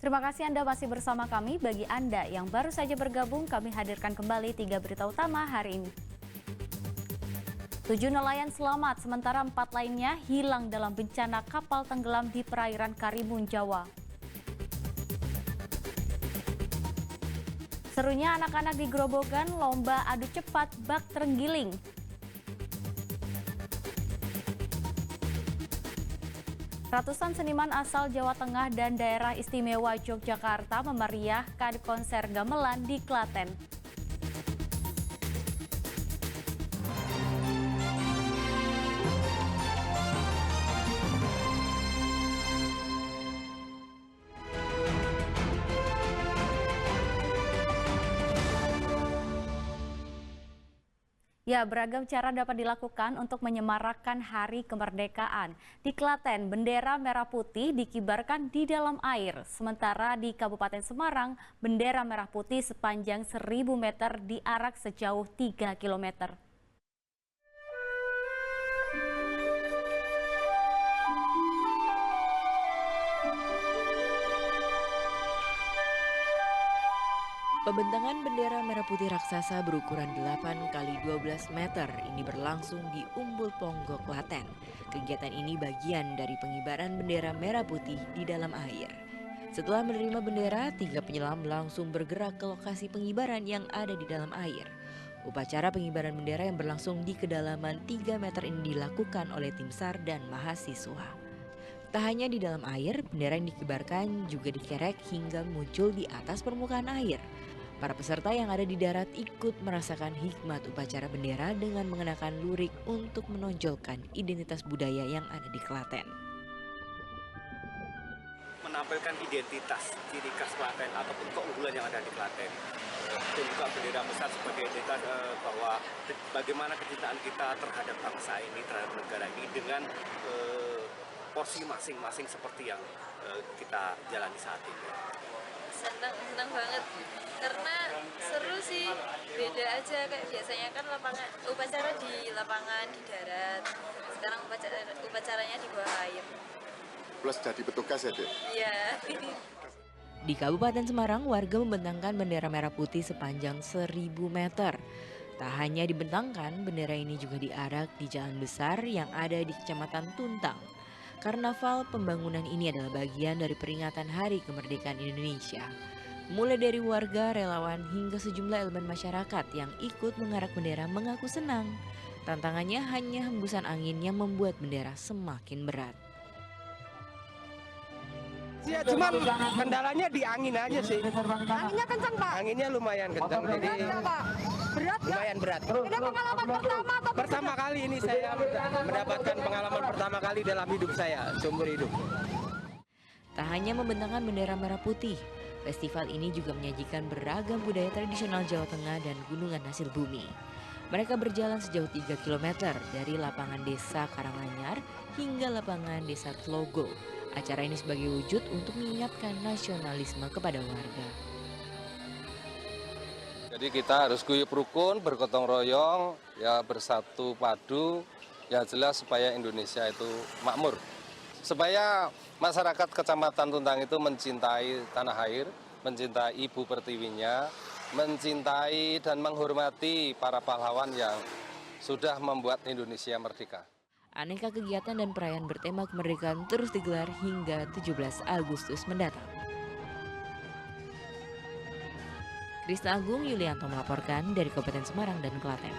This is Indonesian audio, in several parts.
Terima kasih Anda masih bersama kami. Bagi Anda yang baru saja bergabung, kami hadirkan kembali 3 berita utama hari ini. 7 nelayan selamat, sementara 4 lainnya hilang dalam bencana kapal tenggelam di perairan Karimun, Jawa. Serunya anak-anak di Grobogan, lomba adu cepat bak terenggiling. Ratusan seniman asal Jawa Tengah dan daerah istimewa Yogyakarta memeriahkan konser gamelan di Klaten. Ya, beragam cara dapat dilakukan untuk menyemarakkan Hari Kemerdekaan. Di Klaten, bendera merah putih dikibarkan di dalam air. Sementara di Kabupaten Semarang, bendera merah putih sepanjang 1.000 meter diarak sejauh 3 km. Pembentangan bendera merah putih raksasa berukuran 8 x 12 meter ini berlangsung di Umbul Ponggo, Klaten. Kegiatan ini bagian dari pengibaran bendera merah putih di dalam air. Setelah menerima bendera, 3 penyelam langsung bergerak ke lokasi pengibaran yang ada di dalam air. Upacara pengibaran bendera yang berlangsung di kedalaman 3 meter ini dilakukan oleh tim SAR dan mahasiswa. Tak hanya di dalam air, bendera yang dikibarkan juga dikerek hingga muncul di atas permukaan air. Para peserta yang ada di darat ikut merasakan hikmat upacara bendera dengan mengenakan lurik untuk menonjolkan identitas budaya yang ada di Klaten. Menampilkan identitas ciri khas Klaten ataupun keunggulan yang ada di Klaten. Dan juga bendera besar sebagai identitas bahwa bagaimana kecintaan kita terhadap bangsa ini, terhadap negara ini dengan porsi masing-masing seperti yang kita jalani saat ini. Senang banget karena seru sih, beda aja kayak biasanya kan upacara di lapangan di darat, sekarang upacaranya di bawah air. Plus jadi petugas ya, Dek? Iya. Di Kabupaten Semarang, warga membentangkan bendera merah putih sepanjang 1.000 meter. Tak hanya dibentangkan, bendera ini juga diarak di jalan besar yang ada di Kecamatan Tuntang. Karnaval pembangunan ini adalah bagian dari peringatan Hari Kemerdekaan Indonesia. Mulai dari warga, relawan, hingga sejumlah elemen masyarakat yang ikut mengarak bendera mengaku senang. Tantangannya hanya hembusan angin yang membuat bendera semakin berat. Ya cuma kendalanya di angin aja sih. Anginnya kencang, Pak? Anginnya lumayan kencang, jadi Berat, lumayan berat. Ini pengalaman pertama atau Pertama kali ini saya mendapatkan pengalaman pertama kali dalam hidup saya, seumur hidup. Tak hanya membentangkan bendera merah putih, festival ini juga menyajikan beragam budaya tradisional Jawa Tengah dan gunungan hasil bumi. Mereka berjalan sejauh 3 km dari lapangan desa Karanganyar hingga lapangan desa Tlogo. Acara ini sebagai wujud untuk mengingatkan nasionalisme kepada warga. Jadi kita harus guyup rukun, bergotong royong, ya bersatu padu, ya jelas supaya Indonesia itu makmur. Supaya masyarakat Kecamatan Tuntang itu mencintai tanah air, mencintai ibu pertiwinya, mencintai dan menghormati para pahlawan yang sudah membuat Indonesia merdeka. Aneka kegiatan dan perayaan bertema kemerdekaan terus digelar hingga 17 Agustus mendatang. Krista Agung Yulianto melaporkan dari Kabupaten Semarang dan Klaten.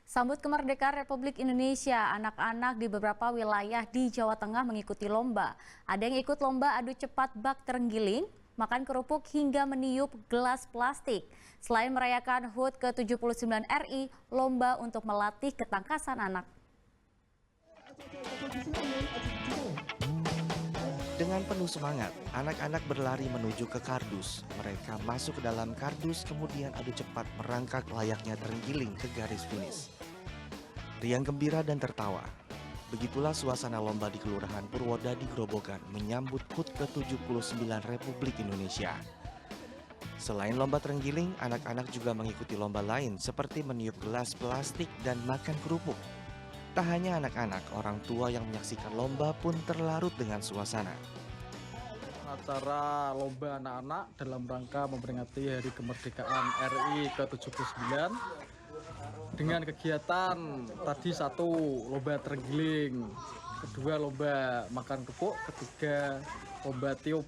Sambut kemerdekaan Republik Indonesia, anak-anak di beberapa wilayah di Jawa Tengah mengikuti lomba. Ada yang ikut lomba adu cepat bak terenggiling, makan kerupuk hingga meniup gelas plastik. Selain merayakan HUT ke-79 RI, lomba untuk melatih ketangkasan anak. Dengan penuh semangat, anak-anak berlari menuju ke kardus. Mereka masuk ke dalam kardus, kemudian adu cepat merangkak layaknya terenggiling ke garis finish. Riang gembira dan tertawa. Begitulah suasana lomba di Kelurahan Purwodadi Grobogan menyambut HUT ke-79 Republik Indonesia. Selain lomba terenggiling, anak-anak juga mengikuti lomba lain seperti meniup gelas plastik dan makan kerupuk. Tak hanya anak-anak, orang tua yang menyaksikan lomba pun terlarut dengan suasana. Acara lomba anak-anak dalam rangka memperingati Hari Kemerdekaan RI ke-79 dengan kegiatan tadi satu lomba terenggiling, kedua lomba makan kerupuk, ketiga lomba tiup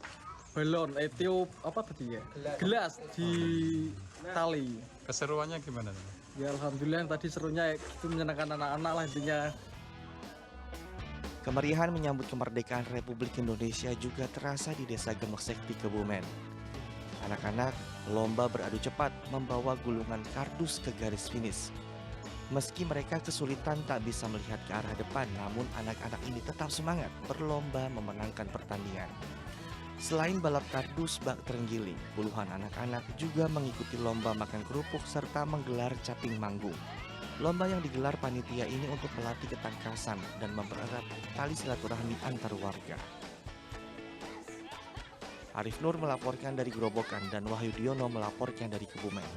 balon, tiup apa tadi ya? Gelas di tali. Keseruannya gimana? Ya alhamdulillah tadi serunya itu menyenangkan anak-anak lah intinya. Kemeriahan menyambut kemerdekaan Republik Indonesia juga terasa di Desa Gemek Sekti, Kebumen. Anak-anak lomba beradu cepat membawa gulungan kardus ke garis finish. Meski mereka kesulitan tak bisa melihat ke arah depan, namun anak-anak ini tetap semangat berlomba memenangkan pertandingan. Selain balap kardus bak terenggiling, puluhan anak-anak juga mengikuti lomba makan kerupuk serta menggelar caping manggung. Lomba yang digelar panitia ini untuk melatih ketangkasan dan mempererat tali silaturahmi antar warga. Arif Nur melaporkan dari Grobogan dan Wahyu Diono melaporkan dari Kebumen.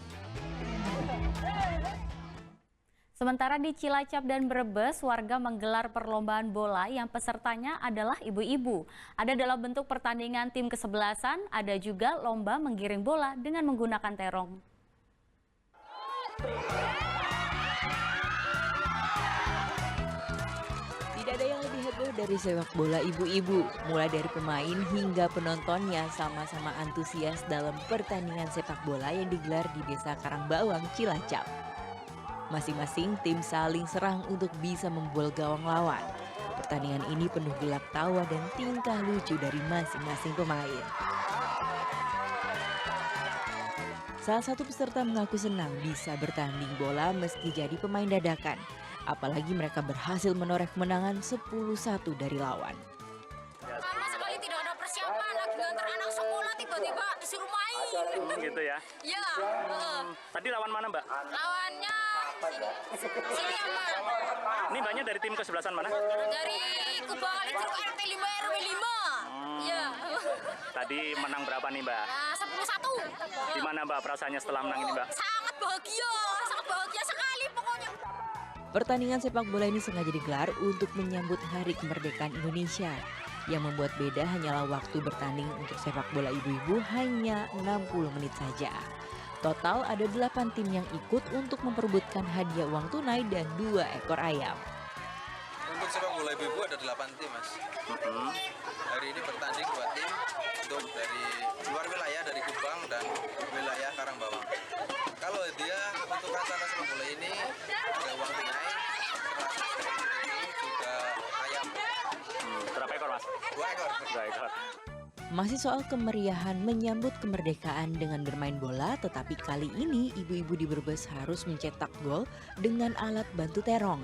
Sementara di Cilacap dan Brebes, warga menggelar perlombaan bola yang pesertanya adalah ibu-ibu. Ada dalam bentuk pertandingan tim kesebelasan, ada juga lomba menggiring bola dengan menggunakan terong. Tidak ada yang lebih heboh dari sepak bola ibu-ibu. Mulai dari pemain hingga penontonnya sama-sama antusias dalam pertandingan sepak bola yang digelar di Desa Karangbawang, Cilacap. Masing-masing tim saling serang untuk bisa membobol gawang lawan. Pertandingan ini penuh gelak tawa dan tingkah lucu dari masing-masing pemain. Salah satu peserta mengaku senang bisa bertanding bola meski jadi pemain dadakan. Apalagi mereka berhasil menoreh kemenangan 10-1 dari lawan. Sama sekali tidak ada persiapan, lagi ngantar anak sekolah tiba-tiba disuruh main. Gitu ya. Ya. Tadi lawan mana, Mbak? Lawannya sini apa? Ini Mbaknya dari tim kesebelasan mana? Dari Kubang Listrik RT 5 RW 5. Ya. Tadi menang berapa nih, Mbak? 10-1. Gimana, Mbak, perasaannya setelah menang ini, Mbak? Sangat bahagia sekali pokoknya. Pertandingan sepak bola ini sengaja digelar untuk menyambut Hari Kemerdekaan Indonesia. Yang membuat beda hanyalah waktu bertanding untuk sepak bola ibu-ibu hanya 60 menit saja. Total ada 8 tim yang ikut untuk memperebutkan hadiah uang tunai dan 2 ekor ayam. Untuk sepak bola ibu-ibu ada 8 tim, Mas. Hari ini bertanding 2 tim untuk dari luar wilayah, dari Kubang dan wilayah Karangbawang. Kalau dia untuk acara sepak bola ini ada uang tunai, juga ayam. Berapa ekor, Mas? 2 ekor. 2 ekor. Masih soal kemeriahan menyambut kemerdekaan dengan bermain bola, tetapi kali ini ibu-ibu di Brebes harus mencetak gol dengan alat bantu terong.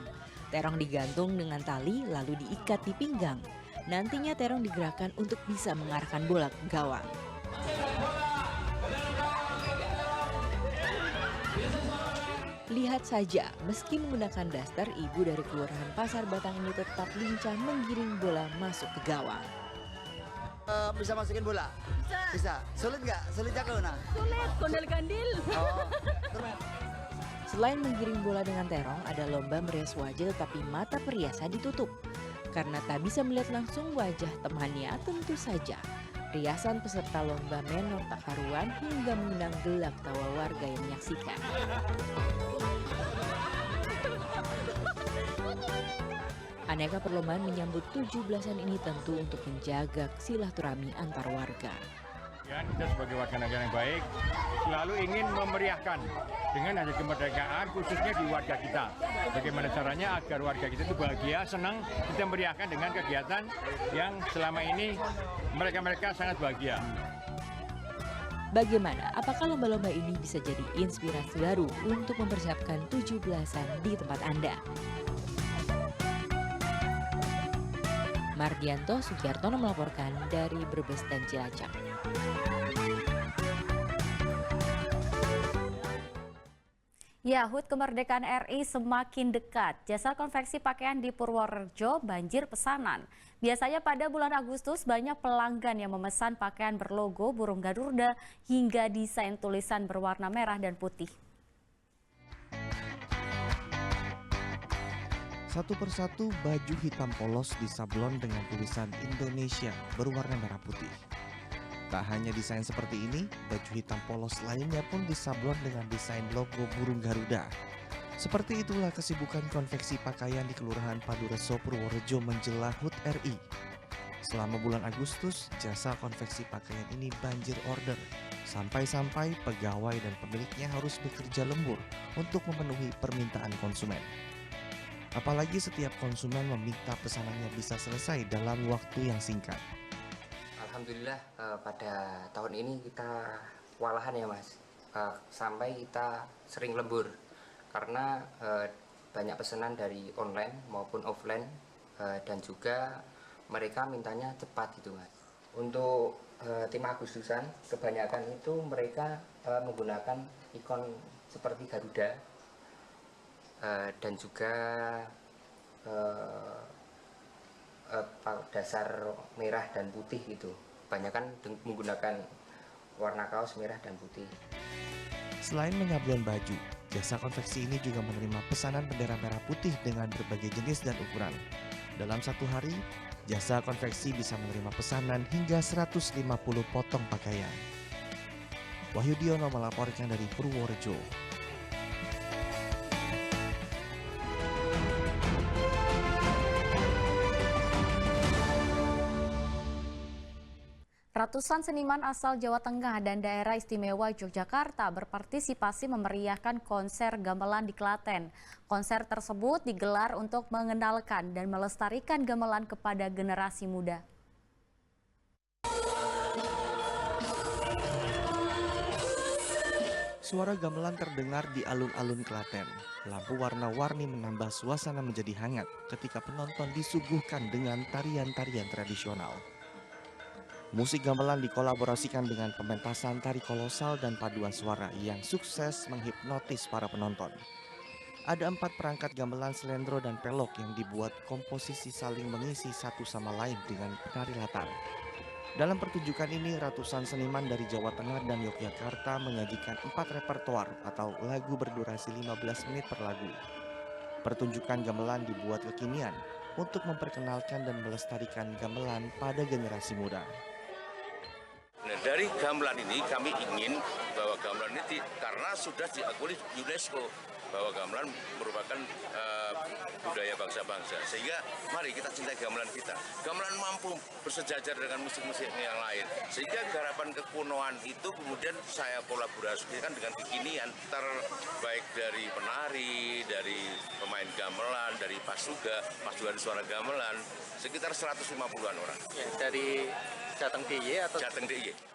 Terong digantung dengan tali lalu diikat di pinggang. Nantinya terong digerakkan untuk bisa mengarahkan bola ke gawang. Lihat saja, meski menggunakan daster, ibu dari Kelurahan Pasar Batang ini tetap lincah menggiring bola masuk ke gawang. Bisa masukin bola? Bisa. Sulit nggak? Sulit jago nah? Sulit, gondel-gandil. Oh. Selain menggiring bola dengan terong, ada lomba merias wajah tetapi mata periasa ditutup. Karena tak bisa melihat langsung wajah temannya, tentu saja riasan peserta lomba menor tak karuan hingga mengundang gelak tawa warga yang menyaksikan. Aneka perlombaan menyambut 17-an ini tentu untuk menjaga silaturahmi antar warga. Kita sebagai warga negara yang baik selalu ingin memeriahkan dengan hari kemerdekaan khususnya di warga kita. Bagaimana caranya agar warga kita itu bahagia, senang, kita meriahkan dengan kegiatan yang selama ini mereka sangat bahagia. Bagaimana? Apakah lomba-lomba ini bisa jadi inspirasi baru untuk mempersiapkan 17-an di tempat Anda? Mardianto Sugiartono melaporkan dari Brebes dan Cilacap. Ya, HUT kemerdekaan RI semakin dekat. Jasa konveksi pakaian di Purworejo banjir pesanan. Biasanya pada bulan Agustus banyak pelanggan yang memesan pakaian berlogo burung Garuda hingga desain tulisan berwarna merah dan putih. Satu persatu baju hitam polos disablon dengan tulisan Indonesia berwarna merah putih. Tak hanya desain seperti ini, baju hitam polos lainnya pun disablon dengan desain logo burung Garuda. Seperti itulah kesibukan konveksi pakaian di Kelurahan Padureso, Purworejo menjelang HUT RI. Selama bulan Agustus, jasa konveksi pakaian ini banjir order. Sampai-sampai pegawai dan pemiliknya harus bekerja lembur untuk memenuhi permintaan konsumen. Apalagi setiap konsumen meminta pesanannya bisa selesai dalam waktu yang singkat. Alhamdulillah pada tahun ini kita kewalahan ya Mas, sampai kita sering lembur karena banyak pesanan dari online maupun offline dan juga mereka mintanya cepat gitu Mas. Untuk tim Agustusan kebanyakan itu mereka menggunakan ikon seperti Garuda dan juga dasar merah dan putih gitu. Kebanyakan menggunakan warna kaos merah dan putih. Selain menyablon baju, jasa konveksi ini juga menerima pesanan bendera merah putih dengan berbagai jenis dan ukuran. Dalam satu hari, jasa konveksi bisa menerima pesanan hingga 150 potong pakaian. Wahyu Diono melaporkan dari Purworejo. Ratusan seniman asal Jawa Tengah dan daerah istimewa Yogyakarta berpartisipasi memeriahkan konser gamelan di Klaten. Konser tersebut digelar untuk mengenalkan dan melestarikan gamelan kepada generasi muda. Suara gamelan terdengar di alun-alun Klaten. Lampu warna-warni menambah suasana menjadi hangat ketika penonton disuguhkan dengan tarian-tarian tradisional. Musik gamelan dikolaborasikan dengan pementasan tari kolosal dan paduan suara yang sukses menghipnotis para penonton. Ada 4 perangkat gamelan, selendro, dan pelok yang dibuat komposisi saling mengisi satu sama lain dengan penari latar. Dalam pertunjukan ini, ratusan seniman dari Jawa Tengah dan Yogyakarta menyajikan 4 repertoar atau lagu berdurasi 15 menit per lagu. Pertunjukan gamelan dibuat kekinian untuk memperkenalkan dan melestarikan gamelan pada generasi muda. Nah, dari gamelan ini kami ingin bahwa gamelan ini karena sudah diakui UNESCO bahwa gamelan merupakan budaya bangsa-bangsa, sehingga mari kita cintai gamelan kita. Gamelan mampu bersejajar dengan musik-musik yang lain, sehingga garapan kekunoan itu kemudian saya kolaborasikan dengan kekinian terbaik dari penari, dari pemain gamelan, dari pasuga, paduan suara gamelan, sekitar 150-an orang. Ya, dari Jateng DIY atau Jateng DIY.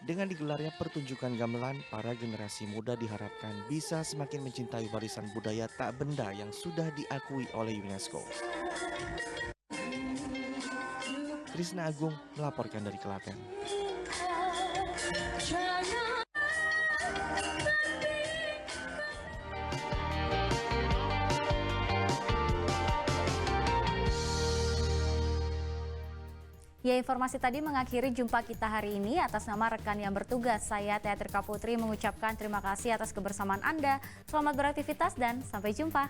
Dengan digelarnya pertunjukan gamelan, para generasi muda diharapkan bisa semakin mencintai warisan budaya tak benda yang sudah diakui oleh UNESCO. Krisna Agung melaporkan dari Klaten. Ya, informasi tadi mengakhiri jumpa kita hari ini. Atas nama rekan yang bertugas, saya Teatrika Putri mengucapkan terima kasih atas kebersamaan Anda. Selamat beraktivitas dan sampai jumpa.